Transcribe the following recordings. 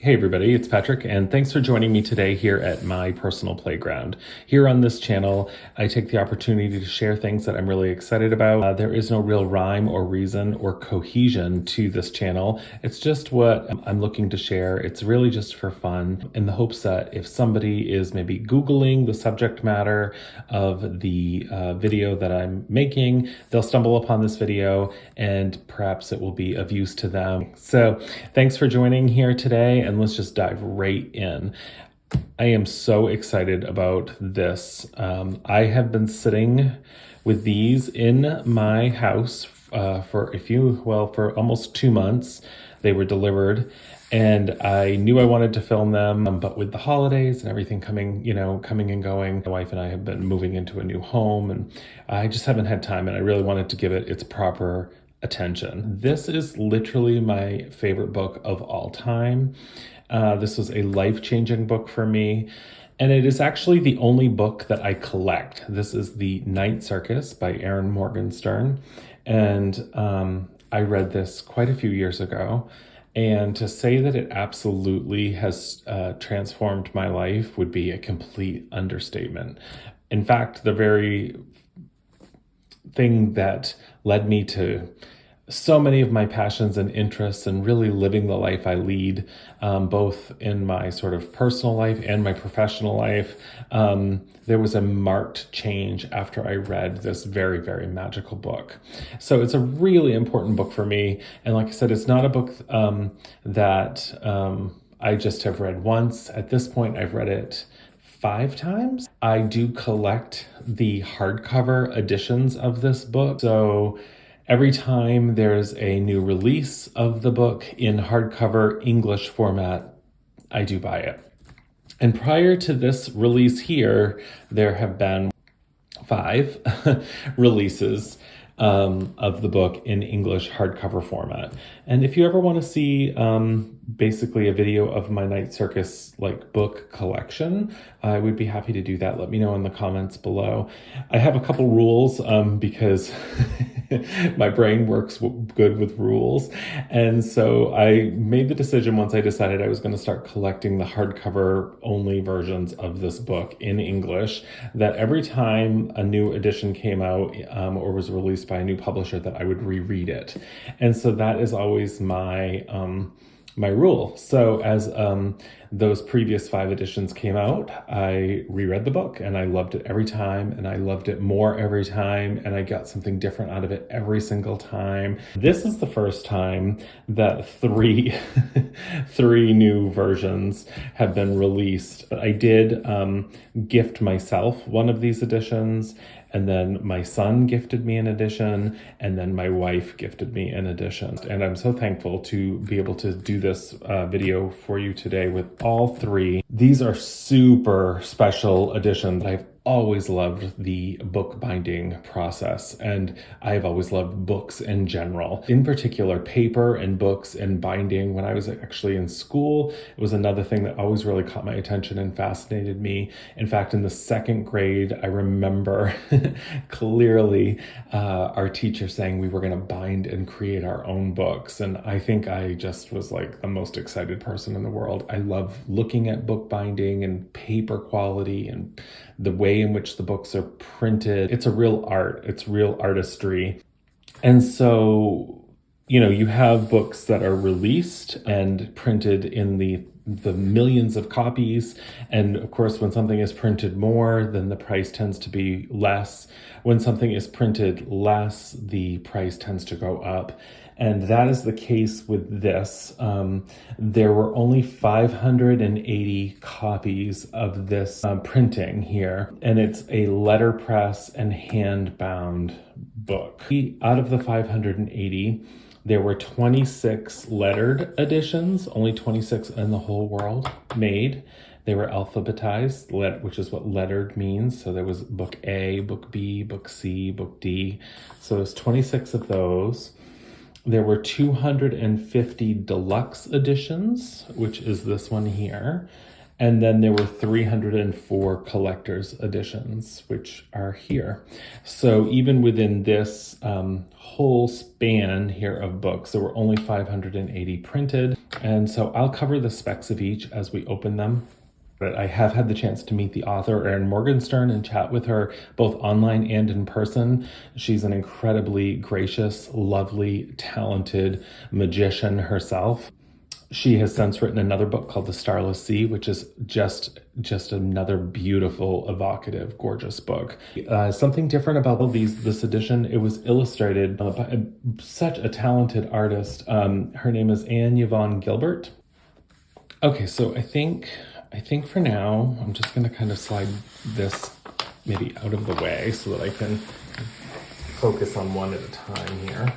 Hey everybody, it's Patrick, and thanks for joining me today here at my personal playground. Here on this channel, I take the opportunity to share things that I'm really excited about. There is no real rhyme or reason or cohesion to this channel. It's just what I'm looking to share. It's really just for fun, in the hopes that if somebody is maybe Googling the subject matter of the video that I'm making, they'll stumble upon this video and perhaps it will be of use to them. So thanks for joining here today, and let's just dive right in. I am so excited about this. I have been sitting with these in my house for almost 2 months. They were delivered, and I knew I wanted to film them, but with the holidays and everything coming and going, my wife and I have been moving into a new home, and I just haven't had time, and I really wanted to give it its proper attention. This is literally my favorite book of all time. This was a life-changing book for me, and it is actually the only book that I collect. This is the Night Circus by Erin Morgenstern, and I read this quite a few years ago, and to say that it absolutely has transformed my life would be a complete understatement. In fact, the very thing that led me to so many of my passions and interests and really living the life I lead, both in my sort of personal life and my professional life, there was a marked change after I read this very, very magical book. So it's a really important book for me. And like I said, it's not a book that I just have read once. At this point, I've read it 5 times. I do collect the hardcover editions of this book. So every time there's a new release of the book in hardcover English format, I do buy it. And prior to this release here, there have been 5 releases of the book in English hardcover format. And if you ever want to see basically a video of my Night Circus book collection, I would be happy to do that. Let me know in the comments below. I have a couple rules because my brain works good with rules. And so I made the decision once I decided I was going to start collecting the hardcover only versions of this book in English, that every time a new edition came out or was released by a new publisher, that I would reread it. And so that is always my rule. So as those previous 5 editions came out, I reread the book, and I loved it every time, and I loved it more every time, and I got something different out of it every single time. This is the first time that 3 new versions have been released. But I did gift myself one of these editions, and then my son gifted me an edition, and then my wife gifted me an edition. And I'm so thankful to be able to do this video for you today with all 3. These are super special editions. I've always loved the book binding process, and I've always loved books in general. In particular, paper and books and binding. When I was actually in school, it was another thing that always really caught my attention and fascinated me. In fact, in the 2nd grade, I remember clearly our teacher saying we were going to bind and create our own books, and I think I just was like the most excited person in the world. I love looking at book binding and paper quality and the way in which the books are printed. It's a real art. It's real artistry. And so, you have books that are released and printed in the millions of copies. And of course, when something is printed more, then the price tends to be less. When something is printed less, the price tends to go up. And that is the case with this. There were only 580 copies of this printing here, and it's a letterpress and hand-bound book. Out of the 580, there were 26 lettered editions, only 26 in the whole world made. They were alphabetized, which is what lettered means. So there was book A, book B, book C, book D. So there's 26 of those. There were 250 deluxe editions, which is this one here. And then there were 304 collector's editions, which are here. So even within this whole span here of books, there were only 580 printed. And so I'll cover the specs of each as we open them. But I have had the chance to meet the author, Erin Morgenstern, and chat with her both online and in person. She's an incredibly gracious, lovely, talented magician herself. She has since written another book called The Starless Sea, which is just another beautiful, evocative, gorgeous book. Something different about this edition, it was illustrated by such a talented artist. Her name is Anne Gilbert. Okay, so I think for now, I'm just gonna kind of slide this maybe out of the way so that I can focus on one at a time here.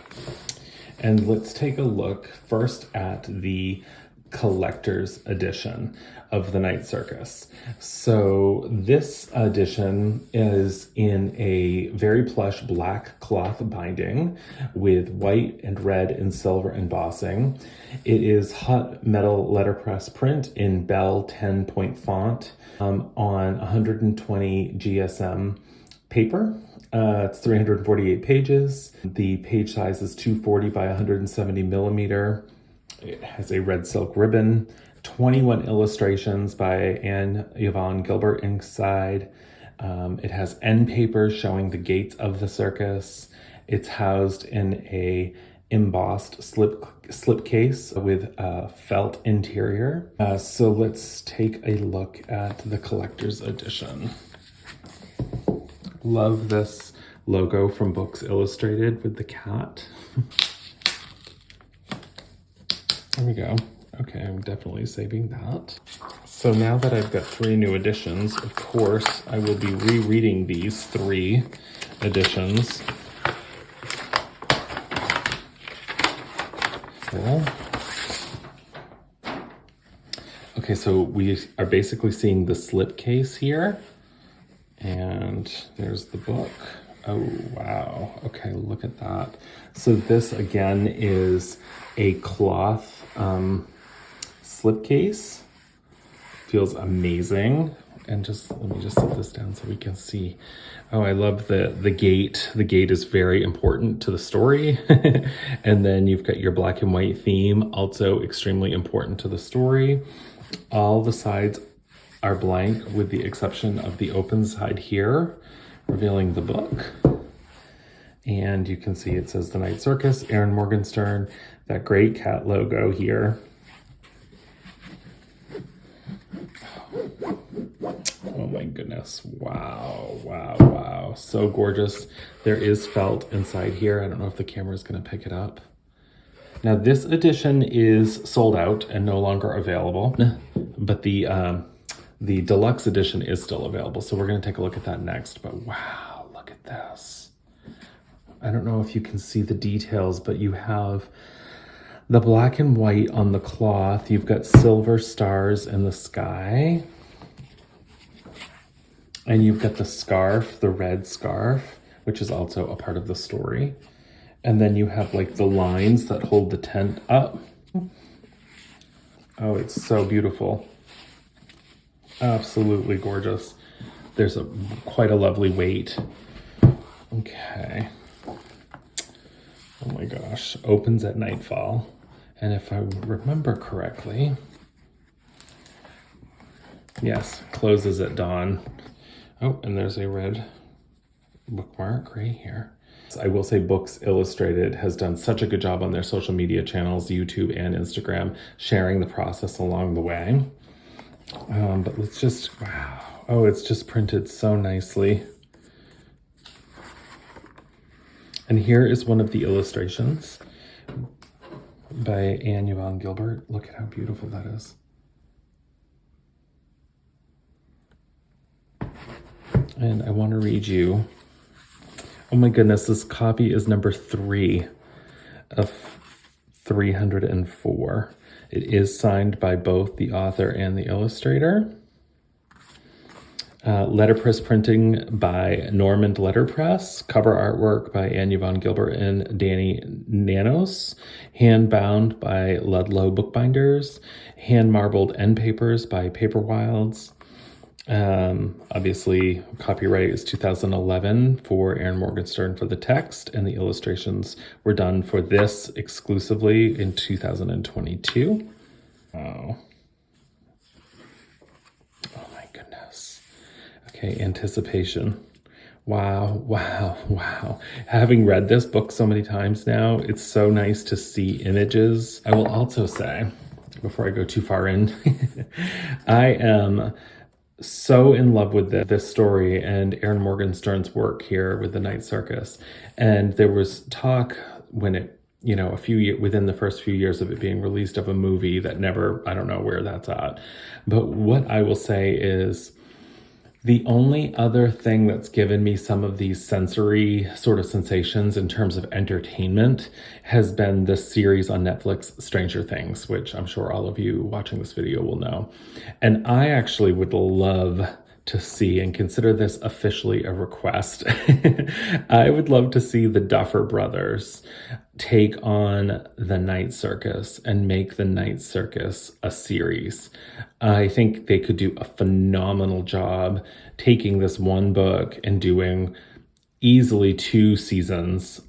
And let's take a look first at the collector's edition of the Night Circus. So this edition is in a very plush black cloth binding with white and red and silver embossing. It is hot metal letterpress print in Bell 10-point font on 120 GSM paper. It's 348 pages. The page size is 240 by 170 millimeter. It has a red silk ribbon, 21 illustrations by Anne Gilbert inside. It has end papers showing the gates of the circus. It's housed in a embossed slip case with a felt interior. So let's take a look at the collector's edition. Love this logo from Books Illustrated with the cat. There we go. Okay, I'm definitely saving that. So now that I've got 3 new editions, of course, I will be rereading these 3 editions. Cool. Okay, so we are basically seeing the slipcase here. And there's the book. Oh, wow. Okay, look at that. So this, again, is a cloth slipcase. Feels amazing. And let me just set this down so we can see. Oh, I love the gate. The gate is very important to the story. And then you've got your black and white theme, also extremely important to the story. All the sides are blank with the exception of the open side here, revealing the book. And you can see it says The Night Circus, Erin Morgenstern, that great cat logo here. Oh my goodness, wow, wow, wow. So gorgeous. There is felt inside here. I don't know if the camera is gonna pick it up. Now this edition is sold out and no longer available, but the deluxe edition is still available. So we're gonna take a look at that next, but wow, look at this. I don't know if you can see the details, but you have the black and white on the cloth. You've got silver stars in the sky. And you've got the scarf, the red scarf, which is also a part of the story. And then you have like the lines that hold the tent up. Oh, it's so beautiful. Absolutely gorgeous. There's quite a lovely weight. Okay. Oh my gosh, opens at nightfall. And if I remember correctly, yes, closes at dawn. Oh, and there's a red bookmark right here. I will say Books Illustrated has done such a good job on their social media channels, YouTube and Instagram, sharing the process along the way. But let's just, wow. Oh, it's just printed so nicely. And here is one of the illustrations by Anne Gilbert. Look at how beautiful that is. And I want to read you. Oh my goodness, this copy is number 3 of 304. It is signed by both the author and the illustrator. Letterpress printing by Normand Letterpress. Cover artwork by Anne Yvonne Gilbert and Danny Nanos. Hand bound by Ludlow Bookbinders. Hand marbled end papers by Paper Wilds. Obviously, copyright is 2011 for Erin Morgenstern for the text, and the illustrations were done for this exclusively in 2022. Oh. Oh my goodness. Okay, anticipation. Wow, wow, wow. Having read this book so many times now, it's so nice to see images. I will also say, before I go too far in, I am so in love with this story and Erin Morgenstern's work here with the Night Circus. And there was talk when it, within the first few years of it being released, of a movie that never, I don't know where that's at. But what I will say is, the only other thing that's given me some of these sensory sort of sensations in terms of entertainment has been this series on Netflix, Stranger Things, which I'm sure all of you watching this video will know. And I actually would love to see, and consider this officially a request, I would love to see the Duffer Brothers take on the Night Circus and make the Night Circus a series. I think they could do a phenomenal job taking this one book and doing easily 2 seasons,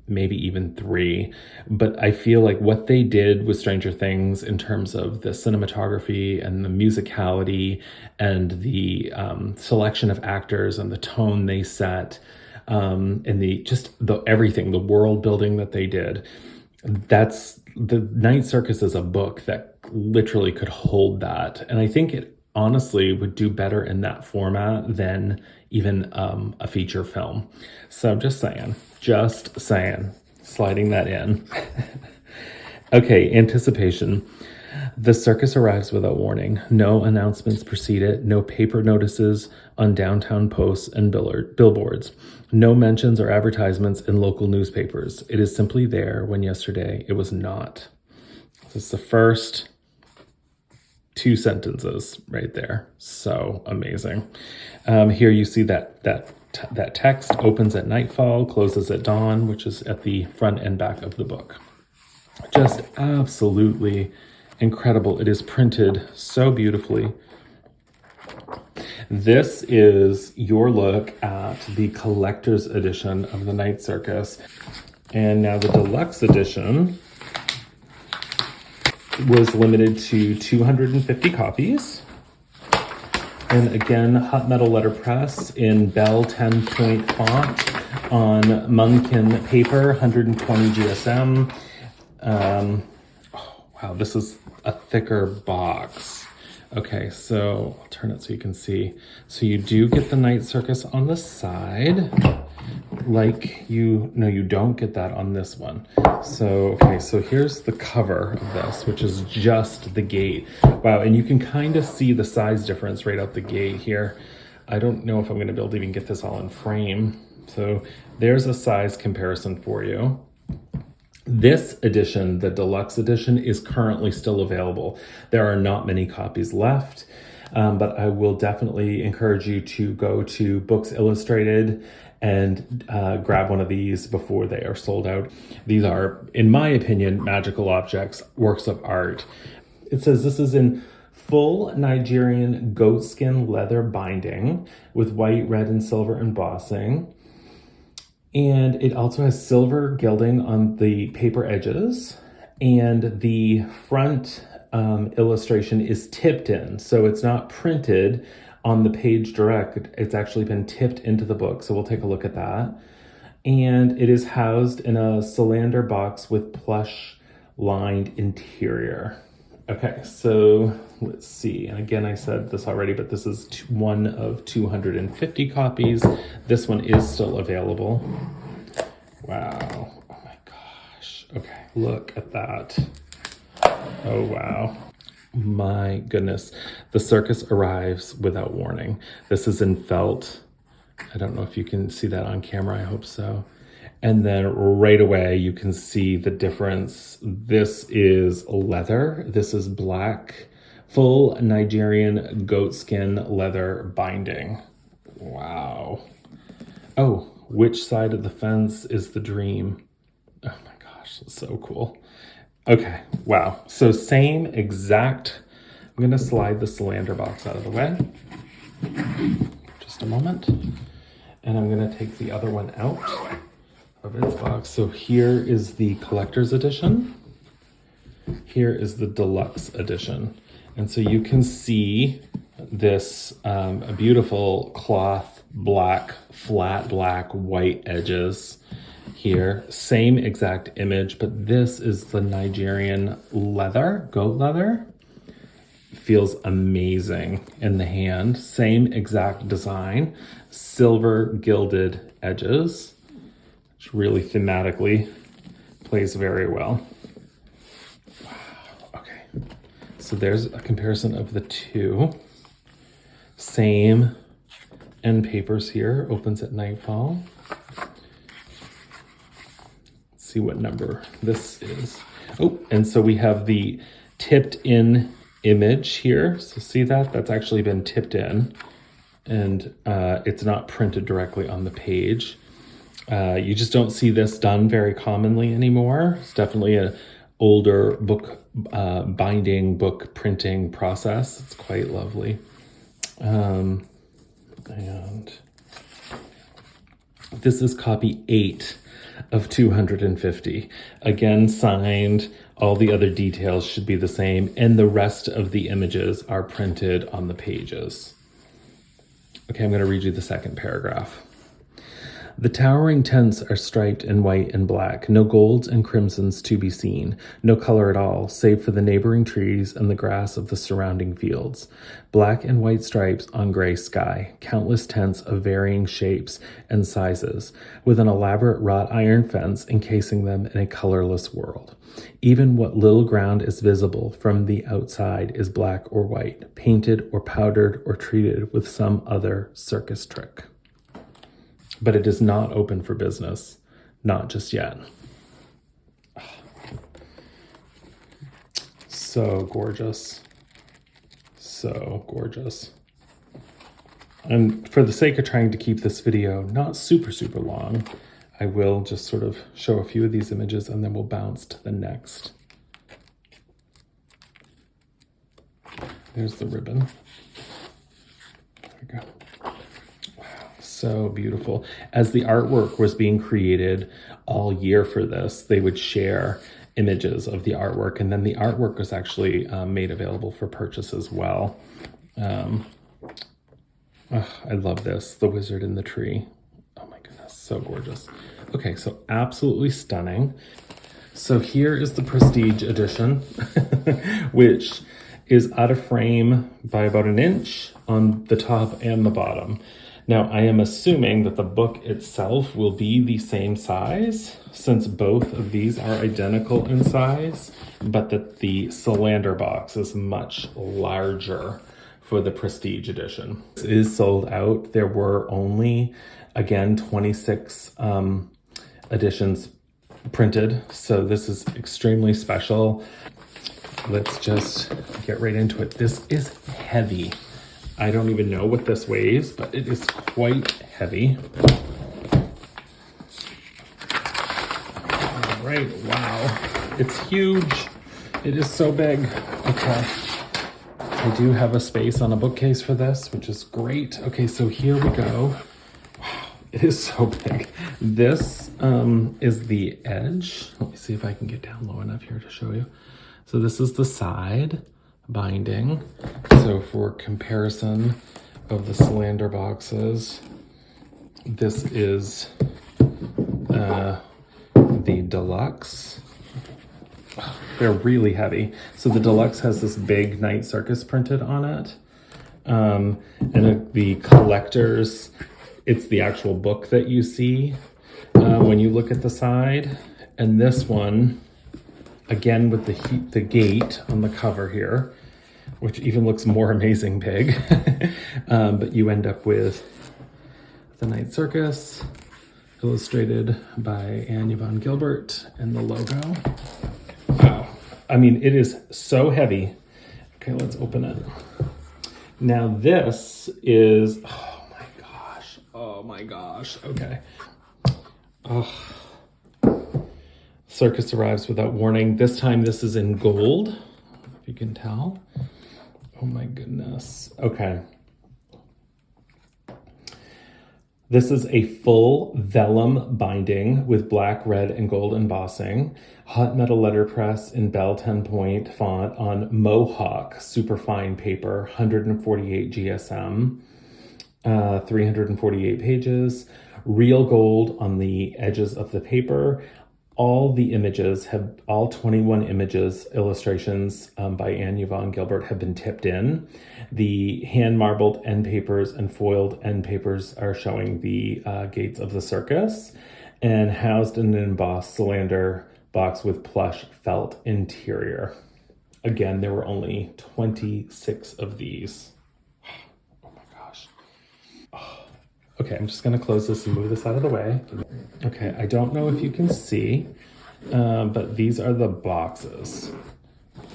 maybe even 3. But I feel like what they did with Stranger Things in terms of the cinematography and the musicality and the selection of actors and the tone they set, and the everything, the world building that they did, that's the Night Circus is a book that literally could hold that. And I think it honestly would do better in that format than even a feature film. So just saying, sliding that in. Okay, anticipation. The circus arrives without warning. No announcements precede it. No paper notices on downtown posts and billboards. No mentions or advertisements in local newspapers. It is simply there when yesterday it was not. This is the first 2 sentences right there. So amazing. Here you see that text opens at nightfall, closes at dawn, which is at the front and back of the book. Just absolutely incredible. It is printed so beautifully. This is your look at the collector's edition of the Night Circus. And now the deluxe edition was limited to 250 copies. And again, hot metal letterpress in Bell 10-point font on Munkin paper, 120 GSM. Wow, this is a thicker box. Okay, so I'll turn it so you can see. So you do get the Night Circus on the side. You don't get that on this one. So here's the cover of this, which is just the gate. Wow, and you can kind of see the size difference right out the gate here. I don't know if I'm gonna be able to even get this all in frame. So there's a size comparison for you. This edition, the deluxe edition, is currently still available. There are not many copies left, but I will definitely encourage you to go to Books Illustrated and grab one of these before they are sold out. These are, in my opinion, magical objects, works of art. It says this is in full Nigerian goatskin leather binding with white, red, and silver embossing. And it also has silver gilding on the paper edges, and the front illustration is tipped in. So it's not printed on the page direct, it's actually been tipped into the book. So we'll take a look at that. And it is housed in a cylinder box with plush lined interior. Okay, so let's see. And again, I said this already, but this is one of 250 copies. This one is still available. Wow. Oh my gosh. Okay, look at that. Oh, wow. My goodness. The circus arrives without warning. This is in felt. I don't know if you can see that on camera. I hope so. And then right away, you can see the difference. This is leather. This is black Full Nigerian goatskin leather binding. Wow. Oh, which side of the fence is the dream? Oh my gosh, so cool. Okay, wow. So same exact, I'm gonna slide the Solander box out of the way. Just a moment. And I'm gonna take the other one out of its box. So here is the collector's edition. Here is the deluxe edition. And so you can see this a beautiful cloth, black, flat black, white edges here. Same exact image, but this is the Nigerian leather, goat leather. Feels amazing in the hand. Same exact design, silver gilded edges, which really thematically plays very well. Wow, okay. So there's a comparison of the two. Same end papers here, opens at nightfall. Let's see what number this is. Oh, and so we have the tipped in image here. So see that? That's actually been tipped in, and it's not printed directly on the page. You just don't see this done very commonly anymore. It's definitely an older book binding, book printing process. It's quite lovely. And this is copy 8 of 250. Again, signed. All the other details should be the same, and the rest of the images are printed on the pages. Okay, I'm going to read you the second paragraph. The towering tents are striped in white and black, no golds and crimsons to be seen, no color at all, save for the neighboring trees and the grass of the surrounding fields. Black and white stripes on gray sky, countless tents of varying shapes and sizes, with an elaborate wrought iron fence encasing them in a colorless world. Even what little ground is visible from the outside is black or white, painted or powdered or treated with some other circus trick. But it is not open for business, not just yet. So gorgeous. So gorgeous. And for the sake of trying to keep this video not super long, I will just sort of show a few of these images and then we'll bounce to the next. There's the ribbon. There we go. So beautiful. As the artwork was being created all year for this, they would share images of the artwork, and then the artwork was actually made available for purchase as well. I love this, the wizard in the tree. Oh my goodness, so gorgeous. Okay, so absolutely stunning. So here is the Prestige edition, which is out of frame by about an inch on the top and the bottom. Now, I am assuming that the book itself will be the same size, since both of these are identical in size, but that the Solander box is much larger for the Prestige edition. This is sold out. There were only, again, 26 editions printed, so this is extremely special. Let's just get right into it. This is heavy. I don't even know what this weighs, but it is quite heavy. All right, wow. It's huge. It is so big. Okay. I do have a space on a bookcase for this, which is great. Okay, so here we go. Wow, it is so big. This is the edge. Let me see if I can get down low enough here to show you. So this is the side binding. So for comparison of the Solander boxes, this is the deluxe. They're really heavy. So the deluxe has this big Night Circus printed on it. And the collectors, it's the actual book that you see when you look at the side. And this one, again with the gate on the cover here, which even looks more amazing big. But you end up with the Night Circus, illustrated by Anne Yvonne Gilbert, and the logo. Wow. I mean, it is so heavy. Okay, let's open it. Now this is, oh my gosh, okay. Circus arrives without warning. This time this is in gold, if you can tell. Oh my goodness, okay. This is a full vellum binding with black, red, and gold embossing. Hot metal letterpress in Bell 10-point font on Mohawk superfine paper, 148 GSM, 348 pages. Real gold on the edges of the paper. All 21 images, illustrations by Anne Yvonne Gilbert have been tipped in. The hand marbled end papers and foiled end papers are showing the gates of the circus, and housed in an embossed cylinder box with plush felt interior. Again, there were only 26 of these. Oh my gosh. Okay, I'm just gonna close this and move this out of the way. Okay, I don't know if you can see, but these are the boxes.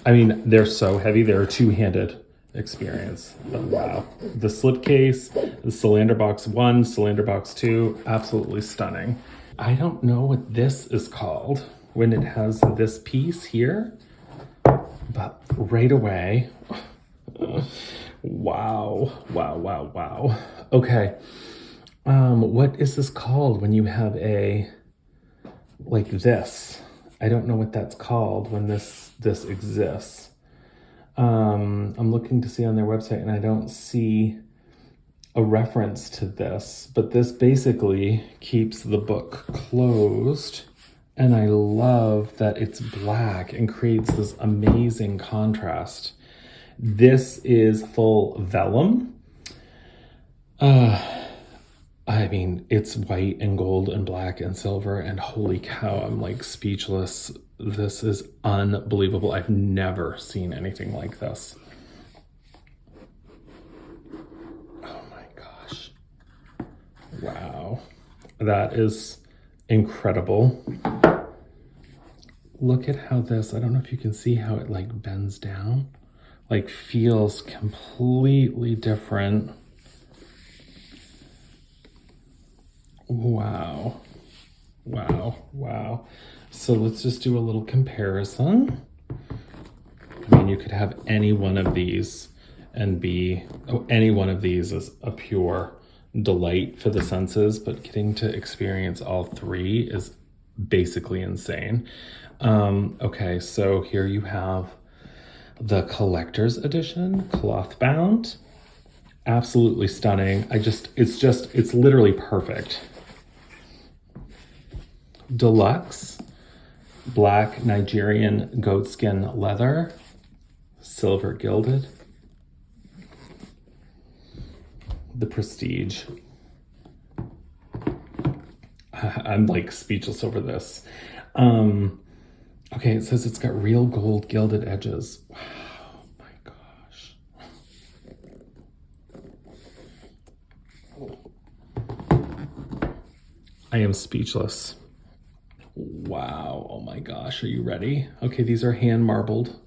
I mean, they're so heavy. They're a two-handed experience, but wow. The slipcase, the Cylinder Box 1, Cylinder Box 2, absolutely stunning. I don't know what this is called when it has this piece here, but right away, wow. Okay. What is this called when you have a, like this? I don't know what that's called when this exists. I'm looking to see on their website and I don't see a reference to this, but this basically keeps the book closed. And I love that it's black and creates this amazing contrast. This is full vellum. I mean, it's white and gold and black and silver, and holy cow, I'm like speechless. This is unbelievable. I've never seen anything like this. Oh my gosh. Wow. That is incredible. Look at how this, I don't know if you can see how it like bends down, like feels completely different. Wow. So let's just do a little comparison. I mean, you could have any one of these and any one of these is a pure delight for the senses, but getting to experience all three is basically insane. Okay, so here you have the collector's edition, cloth bound. Absolutely stunning. It's literally perfect. Deluxe, black Nigerian goatskin leather, silver gilded. The Prestige. I'm like speechless over this. Okay, it says it's got real gold gilded edges. Wow, my gosh. I am speechless. Wow, oh my gosh, are you ready? Okay, these are hand marbled.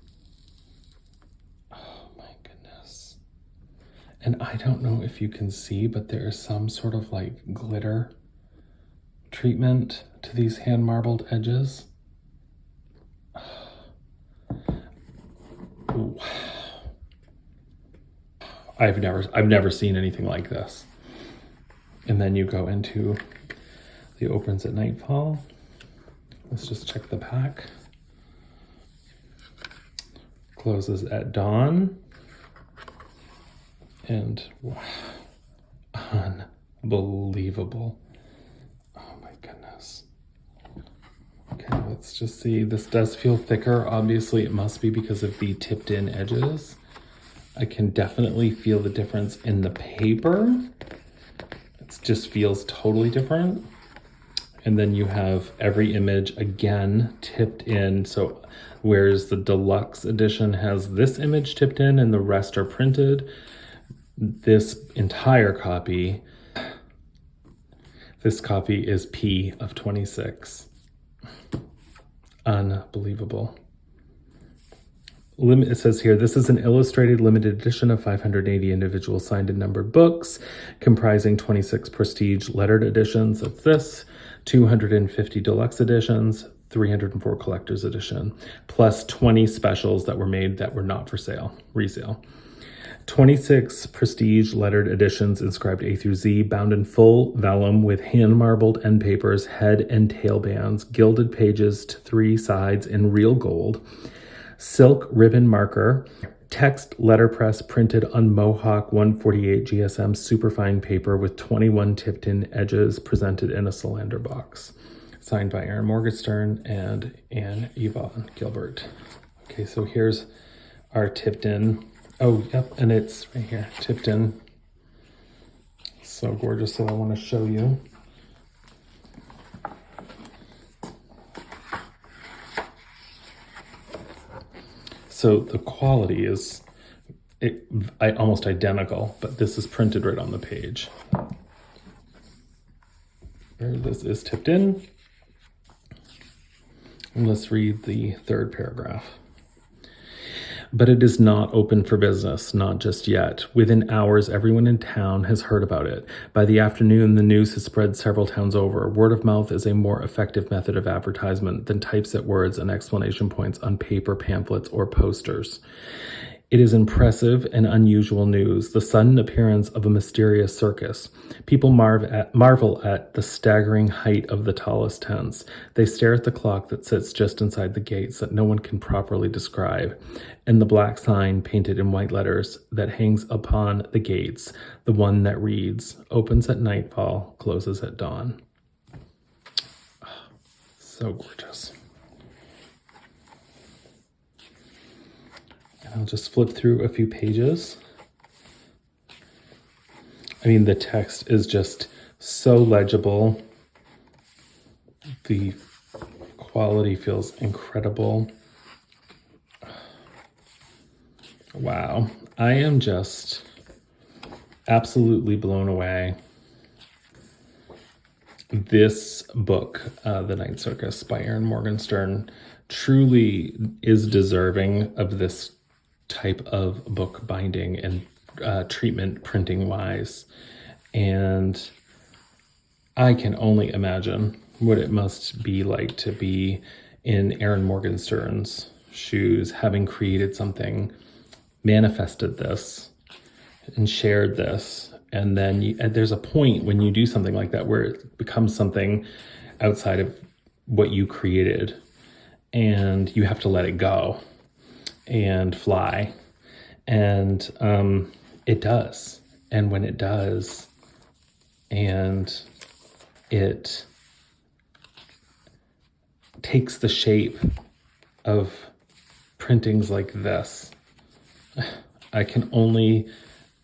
Oh my goodness. And I don't know if you can see, but there is some sort of like glitter treatment to these hand marbled edges. Wow. I've never seen anything like this. And then you go into the opens at nightfall. Let's just check the back. Closes at dawn. And wow, unbelievable. Oh my goodness. Okay, let's just see. This does feel thicker. Obviously, it must be because of the tipped in edges. I can definitely feel the difference in the paper. It just feels totally different. And then you have every image again tipped in. So whereas the deluxe edition has this image tipped in and the rest are printed, this entire copy, this copy is P of 26. Unbelievable. It says here, this is an illustrated limited edition of 580 individual signed and numbered books, comprising 26 prestige lettered editions. That's this, 250 deluxe editions, 304 collector's edition, plus 20 specials that were made that were not for sale, resale. 26 prestige lettered editions inscribed A through Z, bound in full vellum with hand-marbled end papers, head and tail bands, gilded pages to 3 sides in real gold, silk ribbon marker, text letterpress printed on Mohawk 148 GSM superfine paper with 21 tipped-in edges presented in a cylinder box. Signed by Erin Morgenstern and Yvonne Gilbert. Okay, so here's our tipped-in. Oh, yep, and it's right here, tipped in. So gorgeous that I want to show you. So the quality is almost identical, but this is printed right on the page. This is tipped in. And let's read the third paragraph. But it is not open for business, not just yet. Within hours, everyone in town has heard about it. By the afternoon, the news has spread several towns over. Word of mouth is a more effective method of advertisement than typeset words and explanation points on paper, pamphlets, or posters. It is impressive and unusual news, the sudden appearance of a mysterious circus. People marvel at the staggering height of the tallest tents. They stare at the clock that sits just inside the gates that no one can properly describe, and the black sign painted in white letters that hangs upon the gates, the one that reads, opens at nightfall, closes at dawn. So gorgeous. I'll just flip through a few pages. I mean, the text is just so legible. The quality feels incredible. Wow. I am just absolutely blown away. This book, The Night Circus by Erin Morgenstern, truly is deserving of this type of book binding and treatment printing wise. And I can only imagine what it must be like to be in Erin Morgenstern's shoes, having created something, manifested this, and shared this. And then there's a point when you do something like that where it becomes something outside of what you created, and you have to let it go and fly. And it does. And when it does, and it takes the shape of printings like this, I can only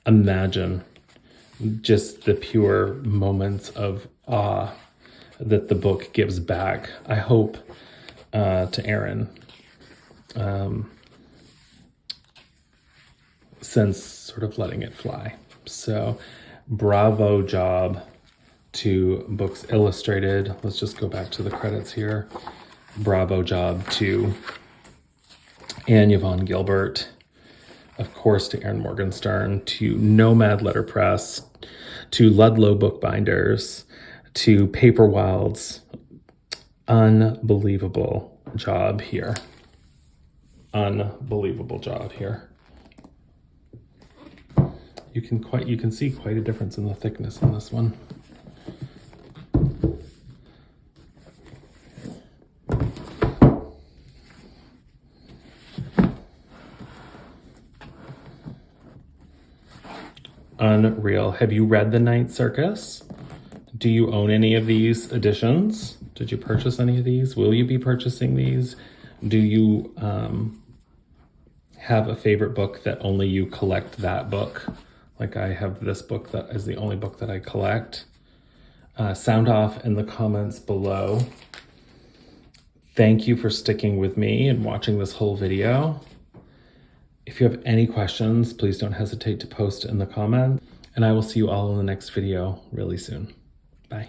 imagine just the pure moments of awe that the book gives back. I hope to Erin, since sort of letting it fly. So bravo job to Books Illustrated. Let's just go back to the credits here. Bravo job to Anne Yvonne Gilbert, of course to Erin Morgenstern, to Nomad Letterpress, to Ludlow Bookbinders, to Paper Wilds. Unbelievable job here. Unbelievable job here. You can see quite a difference in the thickness on this one. Unreal. Have you read The Night Circus? Do you own any of these editions? Did you purchase any of these? Will you be purchasing these? Do you have a favorite book that only you collect that book? Like I have this book that is the only book that I collect. Sound off in the comments below. Thank you for sticking with me and watching this whole video. If you have any questions, please don't hesitate to post in the comments, and I will see you all in the next video really soon. Bye.